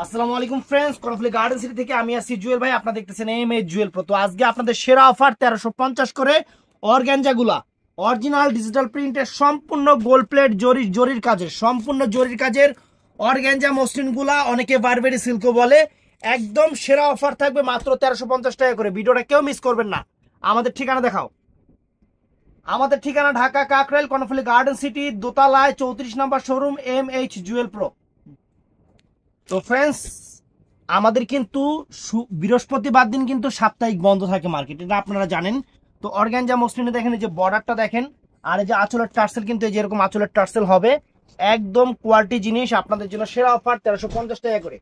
আসসালামু আলাইকুম friends, কর্নফ্লি garden city থেকে আমি আসছি জুয়েল ভাই। আপনারা দেখতেছেন এমএ জুয়েল প্রো। তো আজকে আপনাদের সেরা অফার 1350 করে অর্গানজাগুলা অরিজিনাল ডিজিটাল প্রিন্টের সম্পূর্ণ গোল্ড প্লেট জরির কাজের অর্গানজা মসলিনগুলা, অনেকে বারবেরি সিল্কও বলে। একদম সেরা অফার থাকবে মাত্র 1350 টাকা করে। ভিডিওটা কেউ মিস করবেন না। আমাদের ঠিকানা দেখাও। আমাদের ঠিকানা ঢাকা কাকরাইল কর্নফ্লি গার্ডেন সিটি দোতলায় 34 নম্বর শোরুম এমএইচ জুয়েল প্রো। তো ফ্রেন্ডস, আমাদের কিন্তু বৃহস্পতিবার দিন কিন্তু সাপ্তাহিক বন্ধ থাকে মার্কেট, এটা আপনারা জানেন। তো অর্গানজা মসলিনে দেখেন, এই যে বর্ডারটা দেখেন, আর এই যে আঁচলের টার্সেল, কিন্তু এই যে এরকম আঁচলের টার্সেল হবে। একদম কোয়ালিটি জিনিস, আপনাদের জন্য সেরা অফার 1350 টাকা করে,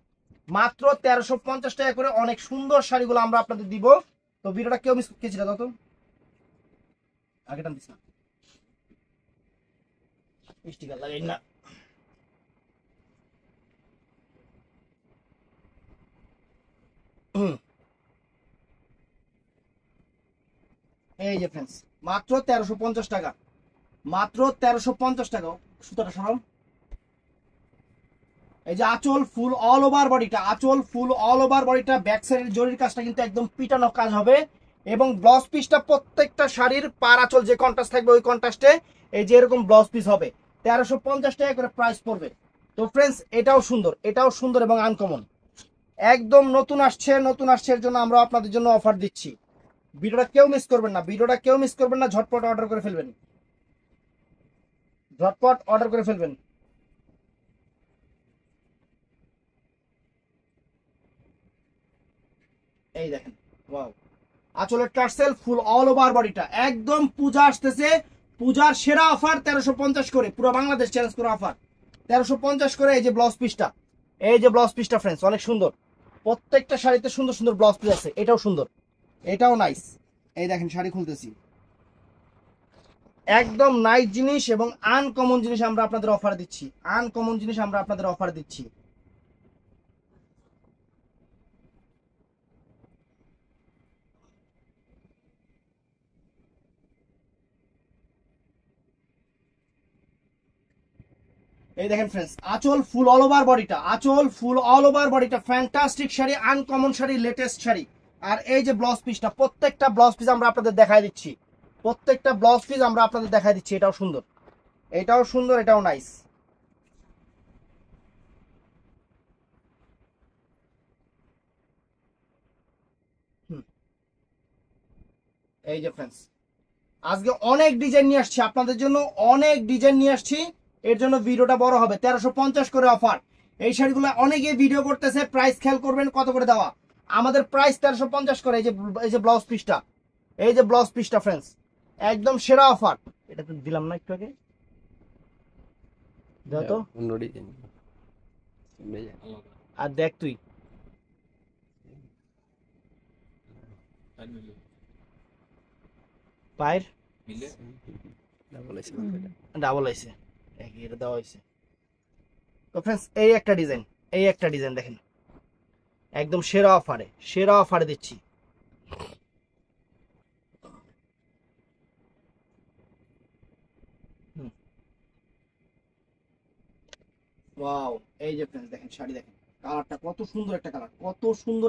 মাত্র 1350 টাকা করে। অনেক সুন্দর শাড়িগুলো আমরা আপনাদের দিব। তো ভিডিওটা কেউ মিস করছিল তত আগে টান দিস না, স্টিকার লাগাই না। এই যে ফ্রেন্ডস, মাত্র 1350 টাকা, মাত্র 1350 টাকা। সুতোটা সরম। এই যে আঁচল ফুল অল ওভার বডিটা, আঁচল ফুল অল ওভার বডিটা, ব্যাক সাইডের জরির কাজটা কিন্তু একদম পিটানো কাজ হবে। এবং ব্লাউজ পিসটা প্রত্যেকটা শাড়ির পার আঁচল যে কন্ট্রাস্ট থাকবে ওই কন্ট্রাস্টে এই যে এরকম ব্লাউজ পিস হবে। 1350 টাকা করে প্রাইস পড়বে। তো ফ্রেন্ডস, এটাও সুন্দর এবং আনকমন, একদম নতুন আসছে এর জন্য আমরা আপনাদের জন্য অফার দিচ্ছি। ভিডিওটা কেউ মিস করবেন না, ঝটপট অর্ডার করে ফেলবেন, এই দেখেন, ওয়াও, আঁচলের টার্সেল ফুল অল ওভার বডিটা, একদম পূজা আসতেছে, পূজার সেরা অফার 1350 করে, পুরো বাংলাদেশ চ্যালেঞ্জ করে অফার 1350 করে। এই যে ব্লাউজ পিসটা ফ্রেন্ডস অনেক সুন্দর, প্রত্যেকটা শাড়িতে সুন্দর সুন্দর ব্লাউজ পিস আছে। এটাও সুন্দর, এটাও নাইস। এই দেখেন শাড়ি খুলতেছি, একদম নাইস জিনিস এবং আনকমন জিনিস আমরা আপনাদের অফার দিচ্ছি। এই দেখেন ফ্রেন্ডস, আঁচল ফুল অল ওভার বডিটা fantastic sari, uncommon sari, latest sari. আর এই যে ব্লাউজ পিসটা, প্রত্যেকটা ব্লাউজ পিস আমরা আপনাদের দেখাই দিচ্ছি, এটাও সুন্দর, এটাও নাইস। এই যে ফ্রেন্ডস, আজকে অনেক ডিজাইন নিয়ে আসছি আপনাদের জন্য, এর জন্য ভিডিওটা বড় হবে। 1350 করে অফার। এই শাড়িগুলো অনেকে ভিডিও করতেছে, প্রাইস খেয়াল করবেন কত করে দেওয়া। আমাদের প্রাইস 1350 করে। এই যে ব্লাউজ পিসটা ফ্রেন্ডস, একদম সেরা অফার। এটা তো দিলাম না একটু আগে, দাও তো অন্য ডিজাইন। আর দেখ তুই, পায়ের ডাবল আইছে, এটা দেওয়া হয়েছে। তো ফ্রেন্ডস, এই একটা ডিজাইন দেখেন, একদম সেরা অফারে দিচ্ছি। ওয়াও, এই যে ফ্রেন্ডস দেখেন, শাড়ি দেখেন, কালারটা কত সুন্দর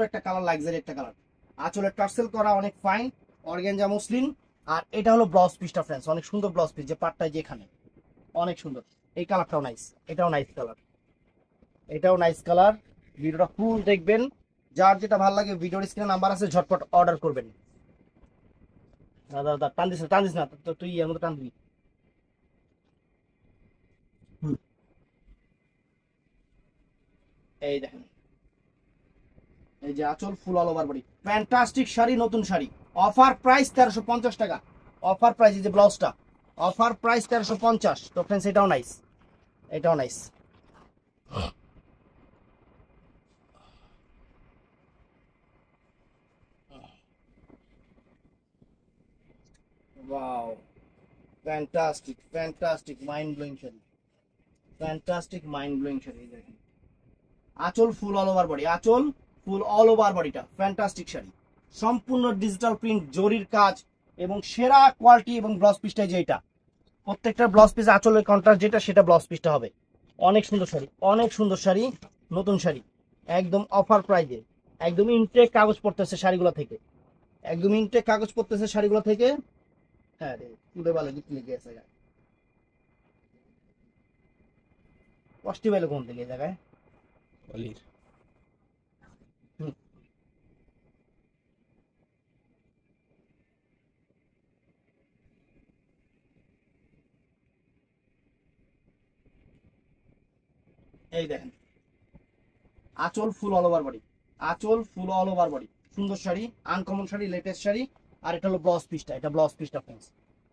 একটা কালার, লাক্সারি একটা কালার। আঁচলের টার্সেল করা, অনেক ফাইন অর্গানজা মসলিন। আর এটা হলো ব্লাউজ পিসটা ফ্রেন্ডস, অনেক সুন্দর ব্লাউজ পিস, যে পাটটায় যেখানে অনেক সুন্দর। এই কালারটাও নাইস, এটাও নাইস কালার। ভিডিওটা ফুল দেখবেন, যার যেটা ভালো লাগে ভিডিওর স্ক্রিনে নাম্বার আছে, ঝটপট অর্ডার করবেন। দাদা টান দিস না তো, তুই এর মধ্যে টান দিবি। এই দেখেন, এই যে আঁচল full all over body, fantastic sari, নতুন শাড়ি। অফার প্রাইস 1350 টাকা, অফার প্রাইস। এই যে ব্লাউজটা, অফার প্রাইস 1350। তো ফ্রেন্ডস, এটাও nice. Wow, fantastic mind blowing sari. দেখেন, আঁচল ফুল অল ওভার বডিটা ফ্যান্টাস্টিক শাড়ি, সম্পূর্ণ ডিজিটাল প্রিন্ট, জরির কাজ এবং সেরা কোয়ালিটি। এবং ব্লাউজ পিসটা যেটা, প্রত্যেকটা ব্লাউজ পিস আঁচলের কন্ট্রাস্ট যেটা, সেটা ব্লাউজ পিসটা হবে। অনেক সুন্দর শাড়ি, নতুন শাড়ি। একদম অফার প্রাইজে, একদম ইনটেক কাগজ পড়তেছে শাড়িগুলো থেকে, একদম ইনটেক কাগজ পড়তেছে শাড়িগুলো থেকে। হ্যাঁ রে, তুলে ভালো গিফট লিখে আছে কষ্টি পাইলো কোন থেকে এই জায়গায়। অলির হুম, এই দেখেন আঁচল ফুল অল ওভার বডি, আঁচল ফুল অল ওভার বডি, সুন্দর শাড়ি, আনকমন শাড়ি, লেটেস্ট শাড়ি। আর এটা হলো ব্লাউজ পিসটা, এটা ব্লাউজ পিসটা ফ্রেন্ডস,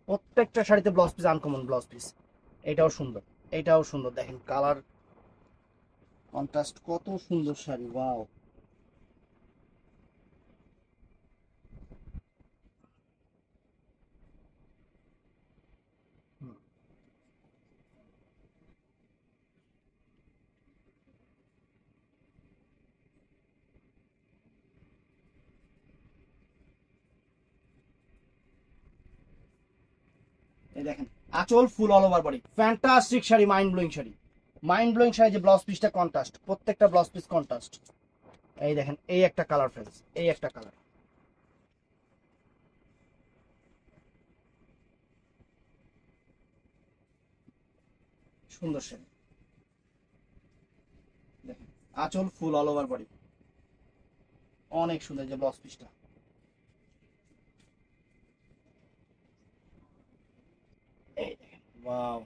প্রত্যেকটা শাড়িতে blouse piece uncommon blouse piece. এটাও সুন্দর, এটাও সুন্দর, দেখেন কালার কন্ট্রাস্ট কত সুন্দর শাড়ি, ওয়াও। এই দেখেন আঁচল full all over body, fantastic sari, mind blowing sari, mind blowing sari. যে ব্লাউজ পিসটা কন্ট্রাস্ট, প্রত্যেকটা ব্লাউজ পিস কন্ট্রাস্ট। এই দেখেন এই একটা কালার ফ্রেন্ডস, এই একটা কালার, সুন্দর শাড়ি। দেখেন আঁচল ফুল অল ওভার বডি, অনেক সুন্দর যে ব্লাউজ পিসটা। এই দেখেন ওয়াও,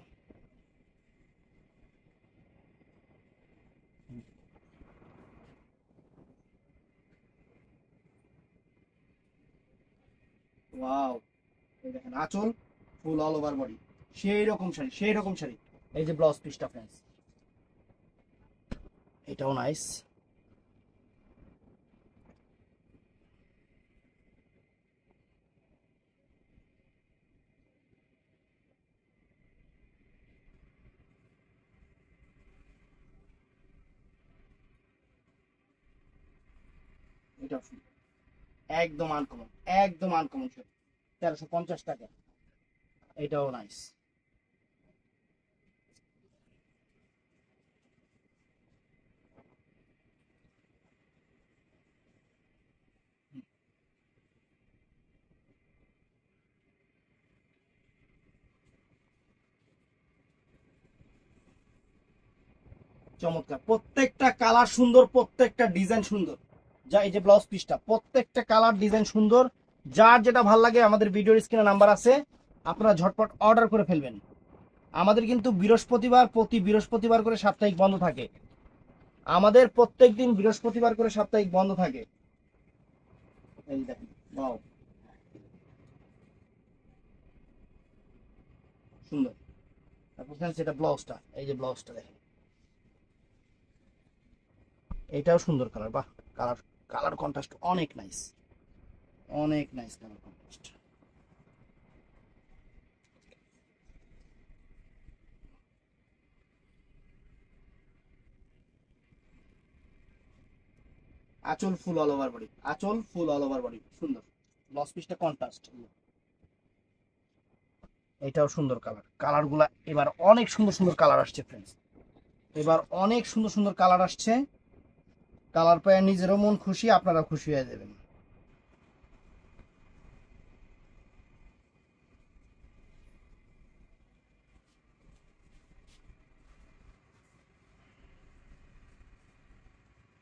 ওয়াও। এই দেখেন আঁচল ফুল অল ওভার বডি, সেই রকম শাড়ি, সেই রকম শাড়ি। এই যে ব্লাউজ পিসটা ফ্রেন্ডস, এটাও নাইস। এটাও সুন্দর, একদম আনকমন, একদম আনকমন শাড়ি, 1350 টাকা। এটাও নাইস। চমৎকার, প্রত্যেকটা কালার সুন্দর, প্রত্যেকটা ডিজাইন সুন্দর। যা এই যে ব্লাউজ পিসটা, প্রত্যেকটা কালার ডিজাইন সুন্দর। যার যেটা ভাল লাগে আমাদের ভিডিওর স্ক্রিনে নাম্বার আছে, আপনারা ঝটপট অর্ডার করে ফেলবেন। আমাদের কিন্তু বৃহস্পতিবার, প্রতি বৃহস্পতিবার করে সাপ্তাহিক বন্ধ থাকে, আমাদের প্রত্যেক দিন বৃহস্পতিবার করে সাপ্তাহিক বন্ধ থাকে। এই দেখেন ওয়াও, সুন্দর। তারপর ফ্রেন্ডস এটা ব্লাউজটা, এই যে ব্লাউজটা দেখেন, এটাও সুন্দর কালার, বাহ। কালার, কালার কন্ট্রাস্ট অনেক নাইস, অনেক নাইস কালার কন্ট্রাস্ট। আঁচল ফুল অল ওভার বডি, আঁচল ফুল অল ওভার বডি, সুন্দর। ব্লাউজ পিসটা কন্ট্রাস্ট, এটাও সুন্দর কালার। কালার গুলা এবার অনেক সুন্দর সুন্দর কালার আসছে ফ্রেন্ডস, এবার অনেক সুন্দর সুন্দর কালার আসছে। কালার পেয়ে নিজেরও মন খুশি, আপনারা খুশি হয়ে যাবেন।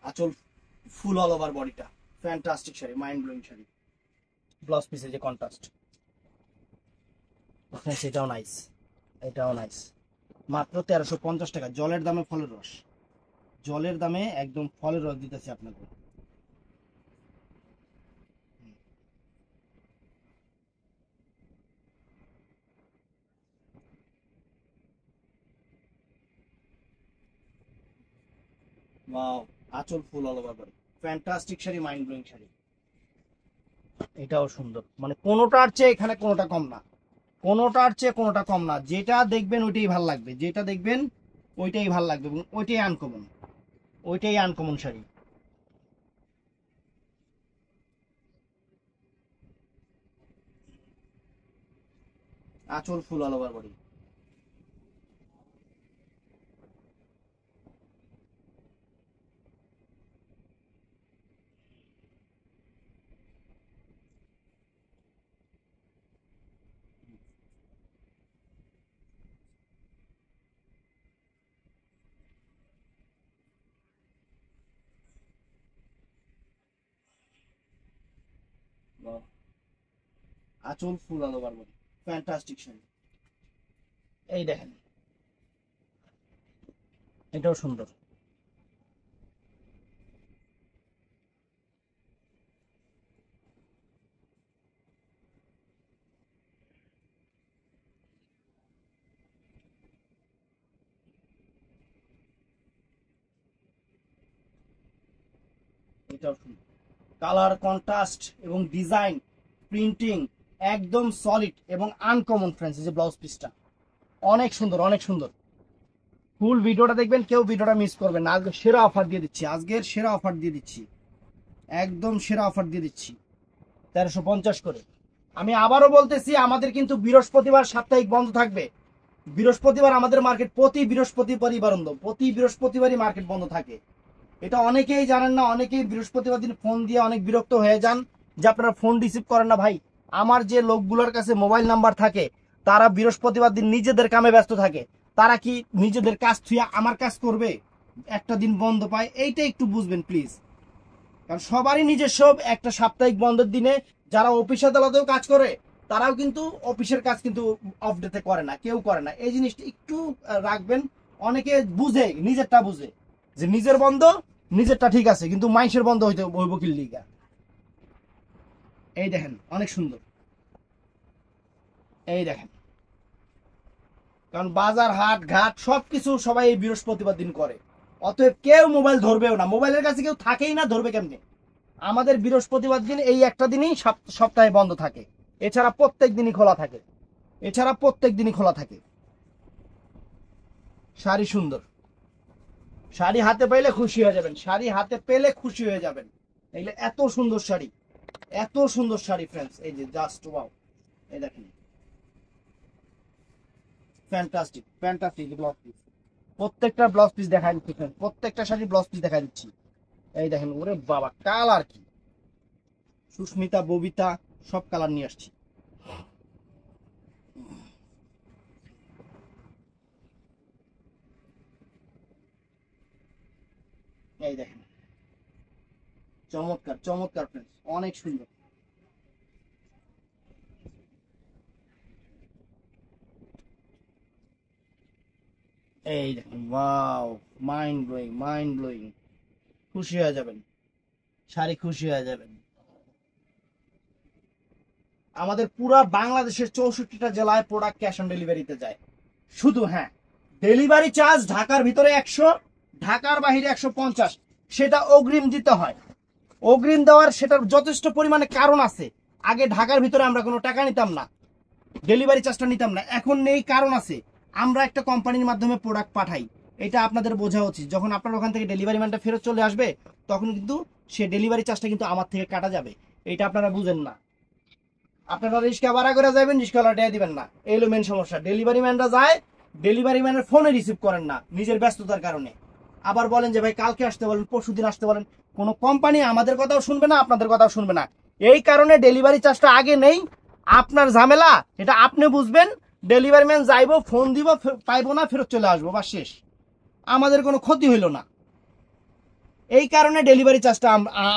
আঁচল ফুল অল ওভার বডিটা, fantastic sari, mind blowing sari. Blouse পিসের যে কন্ট্রাস্ট, সেটাও নাইস, এটাও নাইস। মাত্র 1350 টাকা, জলের দামে ফলের রস, জলের দামে একদম ফলের রস দিতেছি আপনাকে। ওয়াও, আঁচল full all over body, fantastic sari, mind blowing sari. এটাও সুন্দর, মানে কোনোটার চেয়ে এখানে কোনোটা কম না, কোনোটার চেয়ে কোনোটা কম না। যেটা দেখবেন ওইটাই ভাল লাগবে, যেটা দেখবেন ওইটাই ভাল লাগবে, এবং ওইটাই আনকমন, ওইটাই আনকমন শাড়ি। আঁচল ফুল অল ওভার বডি, আঁচল ফুল আলো বারবার, ফ্যান্টাস্টিক শাড়ি। এই দেখেন, এটাও সুন্দর। এটাও সুন্দর, কালার কন্ট্রাস্ট এবং ডিজাইন প্রিন্টিং একদম সলিড এবং আনকমন ফ্রেন্ডস। এই যে ব্লাউজ পিসটা অনেক সুন্দর, অনেক সুন্দর। ফুল ভিডিওটা দেখবেন, কেউ ভিডিওটা মিস করবেন না। আজকে সেরা অফার দিয়ে দিচ্ছি, আজকের সেরা অফার দিয়ে দিচ্ছি, একদম সেরা অফার দিয়ে দিচ্ছি 1350 করে। আমি আবারও বলতেছি, আমাদের কিন্তু বৃহস্পতিবার সাপ্তাহিক বন্ধ থাকবে। বৃহস্পতিবার আমাদের মার্কেট প্রতি বৃহস্পতিবারই বন্ধ, প্রতি বৃহস্পতিবারই মার্কেট বন্ধ থাকে। এটা অনেকেই জানেন না, অনেকেই বৃহস্পতিবার দিন ফোন দিয়ে অনেক বিরক্ত হয়ে যান যে আপনারা ফোন রিসিভ করেন না। ভাই, আমার যে লোকগুলোর কাছে মোবাইল নাম্বার থাকে তারা বৃহস্পতিবার দিন নিজেদের কামে ব্যস্ত থাকে, তারা কি নিজেদের কাজ থুয়ে আমার কাজ করবে? একটা দিন বন্ধ পায়, এইটা একটু বুঝবেন প্লিজ। কারণ সবারই নিজস্ব একটা সাপ্তাহিক বন্ধের দিনে, যারা অফিস আদালতেও কাজ করে তারাও কিন্তু অফিসের কাজ কিন্তু অফ ডেতে করে না, কেউ করে না। এই জিনিসটা একটু রাখবেন। অনেকে বুঝে, নিজেরটা বুঝে যে নিজের বন্ধ, নিজেরটা ঠিক আছে, কিন্তু মাইসের বন্ধ হইতে হইব কি লিগা। এই দেখেন অনেক সুন্দর, এই দেখেন। কারণ বাজার হাট ঘাট সবকিছু সবাই এই বৃহস্পতিবার দিন করে, অতএব কেউ মোবাইল ধরবেও না, মোবাইলের কাছে কেউ থাকেই না, ধরবে কেমনে? আমাদের বৃহস্পতিবার দিন এই একটা দিনই সপ্তাহে বন্ধ থাকে, এছাড়া প্রত্যেক দিনই খোলা থাকে, এছাড়া প্রত্যেক দিনই খোলা থাকে। শাড়ি সুন্দর, শাড়ি হাতে পেলে খুশি হয়ে যাবেন, শাড়ি হাতে পেলে খুশি হয়ে যাবেন। এগুলো এত সুন্দর শাড়ি, এত সুন্দর শাড়ি ফ্রেন্ডস। এই যে জাস্ট ওয়াও, এই দেখেন ফ্যান্টাস্টিক, ফ্যান্টাস্টিক ব্লাউজ পিস। প্রত্যেকটা ব্লাউজ পিস দেখা দিচ্ছি ফ্রেন্ডস, প্রত্যেকটা শাড়ি ব্লাউজ পিস দেখা দিচ্ছি। এই দেখেন, ওরে বাবা কালার কি! সুস্মিতা, ববিতা সব কালার নিয়ে আসছি। এই দেখেন, চমৎকার চমৎকার ফ্রেন্ডস, অনেক সুন্দর। এই দেখেন, wow, mind blowing, mind blowing. খুশি হয়ে যাবেন, শাড়ি খুশি হয়ে যাবেন। আমাদের পুরো বাংলাদেশের 64টা জেলায় প্রোডাক্ট ক্যাশ অন ডেলিভারিতে যায়। শুধু হ্যাঁ, ডেলিভারি চার্জ ঢাকার ভিতরে 100, ঢাকার বাহিরে 150, সেটা অগ্রিম দিতে হয়। অগ্রিম দেওয়ার সেটার যথেষ্ট পরিমাণে কারণ আছে। আগে ঢাকার ভিতরে আমরা কোনো টাকা নিতাম না, ডেলিভারি চার্জটা নিতাম না, এখন নেই, কারণ আছে। আমরা একটা কোম্পানির মাধ্যমে প্রোডাক্ট পাঠাই, এটা আপনাদের বোঝা উচিত। যখন আপনার ওখান থেকে ডেলিভারি ম্যানটা ফেরত চলে আসবে, তখন কিন্তু সে ডেলিভারি চার্জটা কিন্তু আমার থেকে কাটা যাবে, এটা আপনারা বুঝেন না। আপনারা রিক্সা ভাড়া করে যাবেন, রিক্সাওয়ালা টাকা দিবেন না, এই হলো মেন সমস্যা। ডেলিভারি ম্যানরা যায়, ডেলিভারি ম্যানের ফোনে রিসিভ করেন না নিজের ব্যস্ততার কারণে। আবার বলেন যে ভাই কালকে আসতে বলেন, পরশুদিন আসতে বলেন। কোনো কোম্পানি আমাদের কথাও শুনবে না, আপনাদের কথাও শুনবে না। এই কারণে ডেলিভারি চার্জটা আগে নেই। আপনার ঝামেলা, এটা আপনি বুঝবেন। ডেলিভারি ম্যান যাইবো, ফোন দিব, পাইবো না, ফেরত চলে আসবো, বা শেষ, আমাদের কোনো ক্ষতি হইল না। এই কারণে ডেলিভারি চার্জটা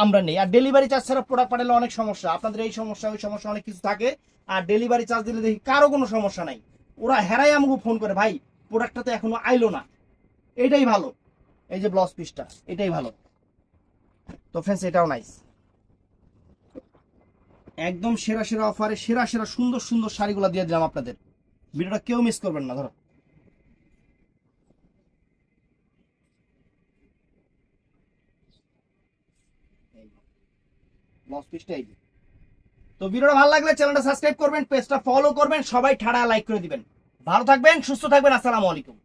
আমরা নেই। আর ডেলিভারি চার্জ ছাড়া প্রোডাক্ট পাঠালে অনেক সমস্যা, আপনাদের এই সমস্যা ওই সমস্যা অনেক কিছু থাকে। আর ডেলিভারি চার্জ দিলে দেখি কারো কোনো সমস্যা নাই, ওরা হেরাই আমাকে ফোন করে, ভাই প্রোডাক্টটা তো এখনো আইলো না। এটাই ভালো, এই যে ব্লাউজ পিসটা, এটাই ভালো। তো ফ্রেন্ডস, এটাও নাইস, একদম সেরা সেরা অফারে সেরা সেরা সুন্দর সুন্দর শাড়িগুলো দিয়ে দিলাম আপনাদের। ভিডিওটা কেউ মিস করবেন না। ধরো ব্লাউজ পিসটা এই যে। তো ভিডিওটা ভালো লাগলে চ্যানেলটা সাবস্ক্রাইব করবেন, পেজটা ফলো করবেন, সবাই ঠাড়া লাইক করে দিবেন। ভালো থাকবেন, সুস্থ থাকবেন, আসসালামু আলাইকুম।